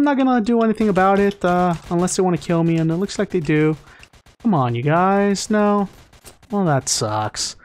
I'm not gonna do anything about it unless they want to kill me, and it looks like they do. Come on, you guys. No? Well, that sucks.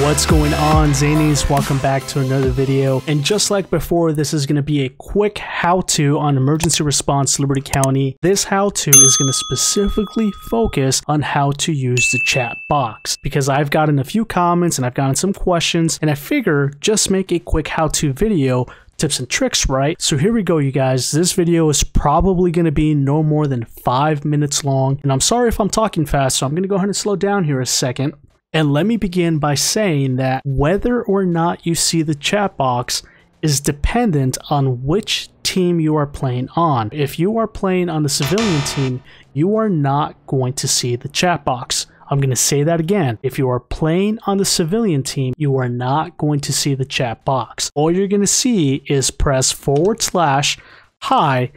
What's going on, Zanies? Welcome back to another video. And just like before, this is going to be a quick how-to on emergency response Liberty County. This how-to is going to specifically focus on how to use the chat box, because I've gotten a few comments and I've gotten some questions, and I figure just make a quick how-to video, tips and tricks, right? So here we go, you guys. This video is probably going to be no more than 5 minutes long, and I'm sorry if I'm talking fast, so I'm going to go ahead and slow down here a second. And let me begin by saying that whether or not you see the chat box is dependent on which team you are playing on. If you are playing on the civilian team, you are not going to see the chat box. I'm going to say that again. If you are playing on the civilian team, you are not going to see the chat box. All you're going to see is press /hi,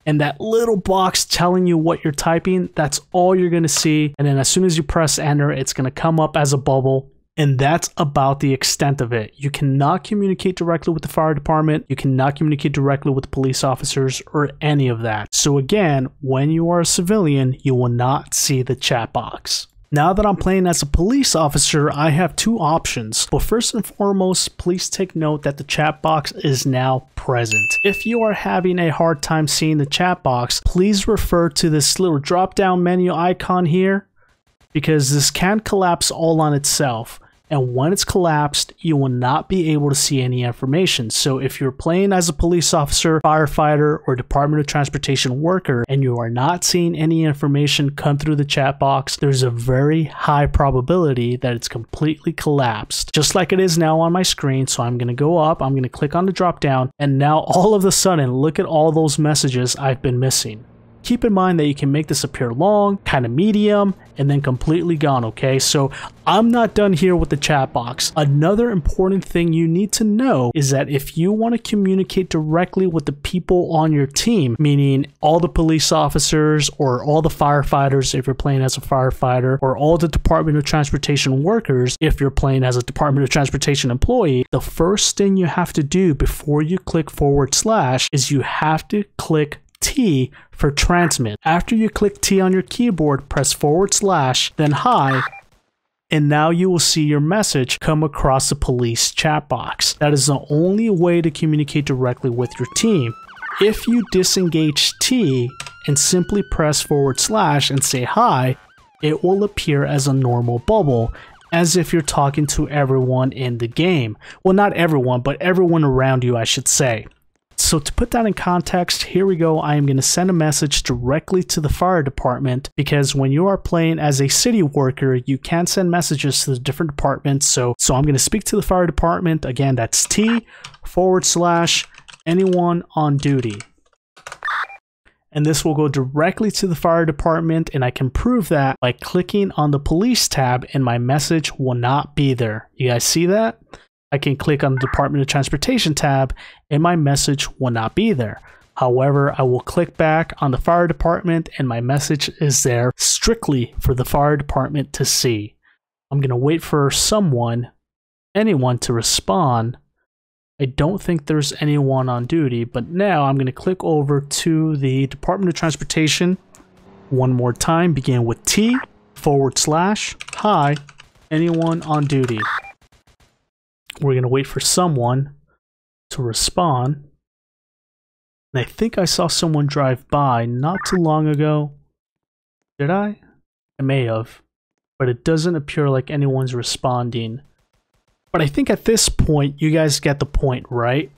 and that little box telling you what you're typing, that's all you're going to see. And then as soon as you press enter, it's going to come up as a bubble. And that's about the extent of it. You cannot communicate directly with the fire department. You cannot communicate directly with the police officers or any of that. So again, when you are a civilian, you will not see the chat box. Now that I'm playing as a police officer, I have two options. But first and foremost, please take note that the chat box is now present. If you are having a hard time seeing the chat box, please refer to this little drop-down menu icon here, because this can collapse all on itself. And when it's collapsed, you will not be able to see any information. So if you're playing as a police officer, firefighter, or Department of Transportation worker, and you are not seeing any information come through the chat box, there's a very high probability that it's completely collapsed, just like it is now on my screen. So I'm going to go up, I'm going to click on the drop down, and now all of a sudden, look at all those messages I've been missing. Keep in mind that you can make this appear long, kind of medium, and then completely gone, okay? So I'm not done here with the chat box. Another important thing you need to know is that if you want to communicate directly with the people on your team, meaning all the police officers or all the firefighters if you're playing as a firefighter, or all the Department of Transportation workers if you're playing as a Department of Transportation employee, the first thing you have to do before you click / is you have to click T for transmit. After you click T on your keyboard, press / then hi, and now you will see your message come across the police chat box. That is the only way to communicate directly with your team. If you disengage T and simply press / and say hi, it will appear as a normal bubble, as if you're talking to everyone in the game. Well, not everyone, but everyone around you, I should say. So to put that in context, here we go. I am going to send a message directly to the fire department, because when you are playing as a city worker, you can send messages to the different departments. So I'm going to speak to the fire department. Again, that's T / anyone on duty. And this will go directly to the fire department, and I can prove that by clicking on the police tab, and my message will not be there. You guys see that? I can click on the Department of Transportation tab and my message will not be there. However, I will click back on the fire department and my message is there strictly for the fire department to see. I'm going to wait for anyone to respond. I don't think there's anyone on duty, but now I'm going to click over to the Department of Transportation one more time. Begin with T / hi, anyone on duty. We're going to wait for someone to respond. And I think I saw someone drive by not too long ago. Did I? I may have. But it doesn't appear like anyone's responding. But I think at this point, you guys get the point, right?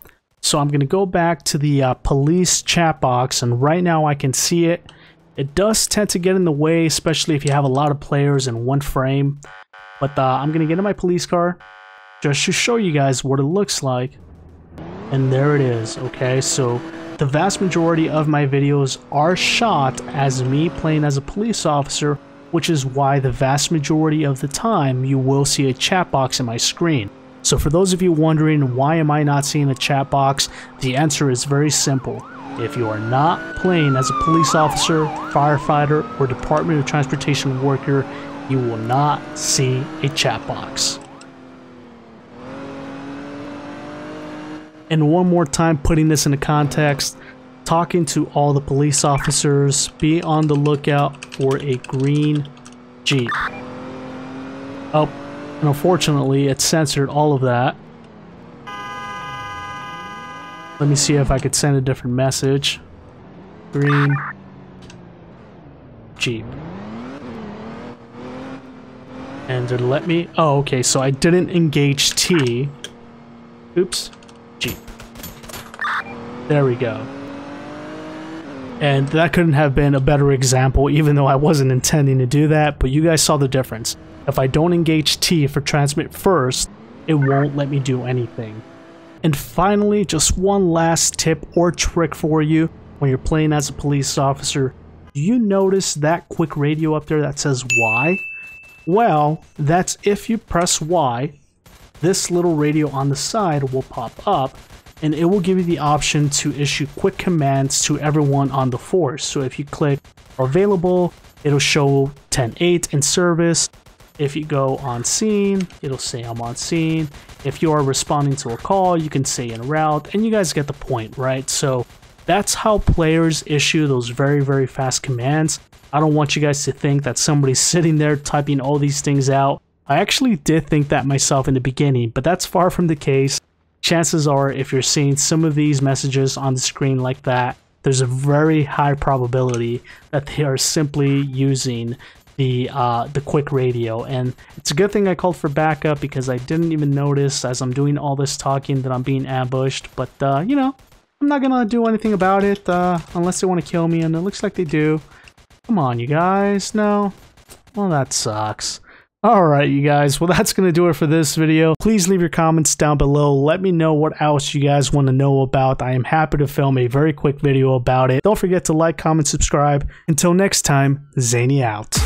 So I'm going to go back to the police chat box. And right now I can see it. It does tend to get in the way, especially if you have a lot of players in one frame. But I'm going to get in my police car, just to show you guys what it looks like. And there it is, okay? So the vast majority of my videos are shot as me playing as a police officer, which is why the vast majority of the time you will see a chat box in my screen. So for those of you wondering why am I not seeing a chat box, the answer is very simple. If you are not playing as a police officer, firefighter, or Department of Transportation worker, you will not see a chat box. And one more time, putting this into context, talking to all the police officers, be on the lookout for a green Jeep. Oh, and unfortunately, it censored all of that. Let me see if I could send a different message. Green Jeep. And did it let me? Oh, okay, so I didn't engage T. Oops. Jeep. There we go. And that couldn't have been a better example, even though I wasn't intending to do that, but you guys saw the difference. If I don't engage T for transmit first, it won't let me do anything. And finally, just one last tip or trick for you when you're playing as a police officer. Do you notice that quick radio up there that says Y? Well, that's if you press Y, this little radio on the side will pop up and it will give you the option to issue quick commands to everyone on the force. So if you click available, it'll show 10-8 in service. If you go on scene, it'll say I'm on scene. If you are responding to a call, you can say en route, and you guys get the point, right? So that's how players issue those very, very fast commands. I don't want you guys to think that somebody's sitting there typing all these things out. I actually did think that myself in the beginning, but that's far from the case. Chances are, if you're seeing some of these messages on the screen like that, there's a very high probability that they are simply using the quick radio. And it's a good thing I called for backup, because I didn't even notice as I'm doing all this talking that I'm being ambushed. But you know, I'm not gonna do anything about it unless they want to kill me, and it looks like they do. Come on, you guys. No? Well, that sucks. Alright, you guys. Well, that's going to do it for this video. Please leave your comments down below. Let me know what else you guys want to know about. I am happy to film a very quick video about it. Don't forget to like, comment, subscribe. Until next time, Zany out.